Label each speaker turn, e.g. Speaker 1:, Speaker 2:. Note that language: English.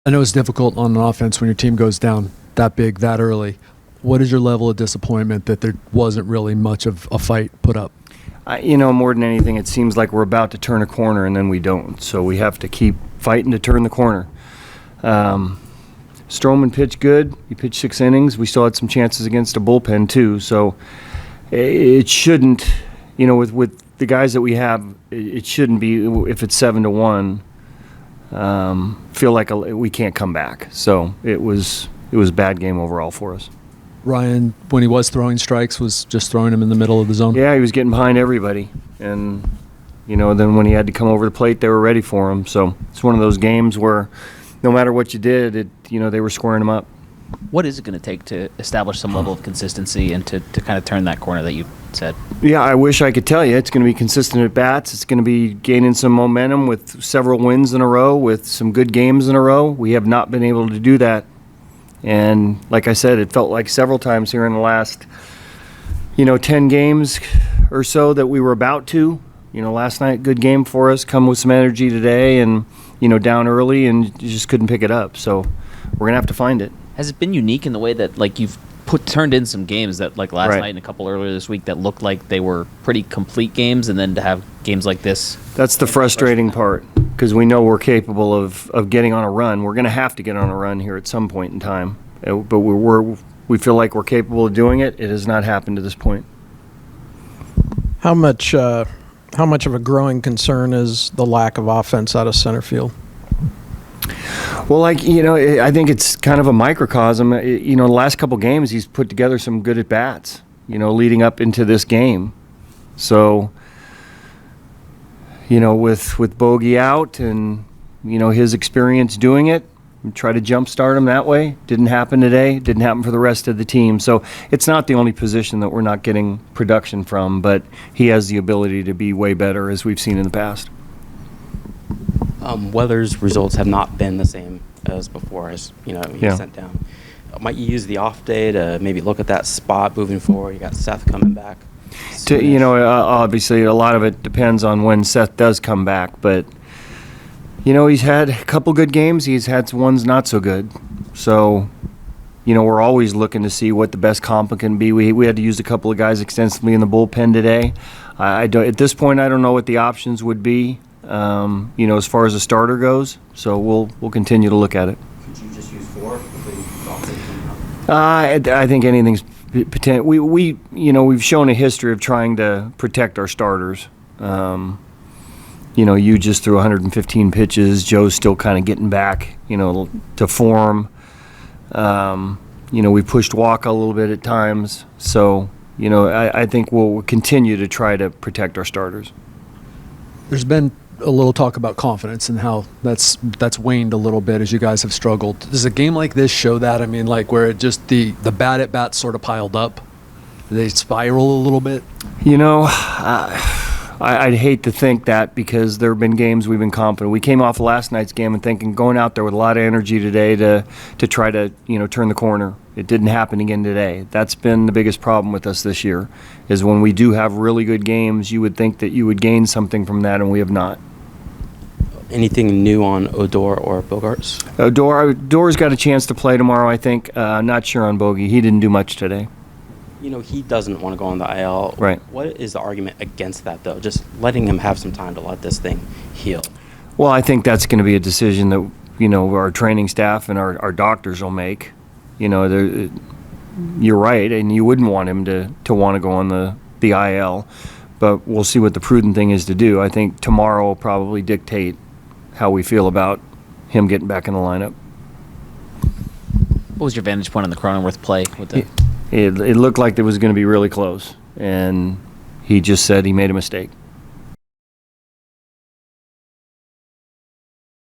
Speaker 1: I know it's difficult on an offense when your team goes down that big, that early. What is your level of disappointment that there wasn't really much of a fight put up?
Speaker 2: More than anything, it seems like we're about to turn a corner and then we don't. So we have to keep fighting to turn the corner. Stroman pitched good. He pitched 6 innings. We still had some chances against a bullpen too. So it shouldn't, with the guys that we have, it shouldn't be, if it's 7-1, feel like we can't come back. So it was a bad game overall for us.
Speaker 1: Ryan, when he was throwing strikes, was just throwing them in the middle of the zone?
Speaker 2: Yeah, he was getting behind everybody. And, then when he had to come over the plate, they were ready for him. So it's one of those games where no matter what you did, they were squaring him up.
Speaker 3: What is it going to take to establish some level of consistency and to kind of turn that corner that you said?
Speaker 2: Yeah, I wish I could tell you. It's going to be consistent at bats. It's going to be gaining some momentum with several wins in a row, with some good games in a row. We have not been able to do that. And like I said, it felt like several times here in the last, 10 games or so that we were about to. Last night, good game for us, come with some energy today and, down early and you just couldn't pick it up. So we're going to have to find it.
Speaker 3: Has it been unique in the way that, you've turned in some games that, last
Speaker 2: Right.
Speaker 3: night and a couple earlier this week, that looked like they were pretty complete games, and then to have games like this?
Speaker 2: That's the frustrating part, because we know we're capable of getting on a run. We're going to have to get on a run here at some point in time, but we feel like we're capable of doing it. It has not happened to this point.
Speaker 4: How much of a growing concern is the lack of offense out of center field?
Speaker 2: Well, I think it's kind of a microcosm. The last couple games, he's put together some good at-bats, leading up into this game. So, with Bogey out and, his experience doing it, try to jumpstart him that way. Didn't happen today. Didn't happen for the rest of the team. So it's not the only position that we're not getting production from, but he has the ability to be way better, as we've seen in the past.
Speaker 5: Weather's results have not been the same as before, as he sent down. Might you use the off day to maybe look at that spot moving forward? You got Seth coming back.
Speaker 2: Obviously a lot of it depends on when Seth does come back, but he's had a couple good games. He's had ones not so good. So, we're always looking to see what the best comp can be. We had to use a couple of guys extensively in the bullpen today. At this point, I don't know what the options would be. As far as a starter goes, so we'll continue to look at it.
Speaker 5: Could you just use 4?
Speaker 2: I think anything's potential. We've shown a history of trying to protect our starters. You just threw 115 pitches. Joe's still kind of getting back, to form. We pushed walk a little bit at times. So, I think we'll continue to try to protect our starters.
Speaker 1: There's been a little talk about confidence and how that's waned a little bit as you guys have struggled. Does a game like this show that? I mean, where it just the bad at bats sort of piled up, they spiral a little bit?
Speaker 2: I'd hate to think that, because there have been games we've been confident. We came off last night's game and thinking going out there with a lot of energy today to try to turn the corner. It didn't happen again today. That's been the biggest problem with us this year, is when we do have really good games, you would think that you would gain something from that, and we have not.
Speaker 5: Anything new on Odor or Bogarts?
Speaker 2: Odor's got a chance to play tomorrow, I think. Not sure on Bogey. He didn't do much today.
Speaker 5: He doesn't want to go on the IL.
Speaker 2: Right.
Speaker 5: What is the argument against that, though? Just letting him have some time to let this thing heal.
Speaker 2: Well, I think that's going to be a decision that, our training staff and our doctors will make. You're right, and you wouldn't want him to want to go on the IL. But we'll see what the prudent thing is to do. I think tomorrow will probably dictate how we feel about him getting back in the lineup.
Speaker 3: What was your vantage point on the Cronenworth play?
Speaker 2: It looked like it was going to be really close, and he just said he made a mistake.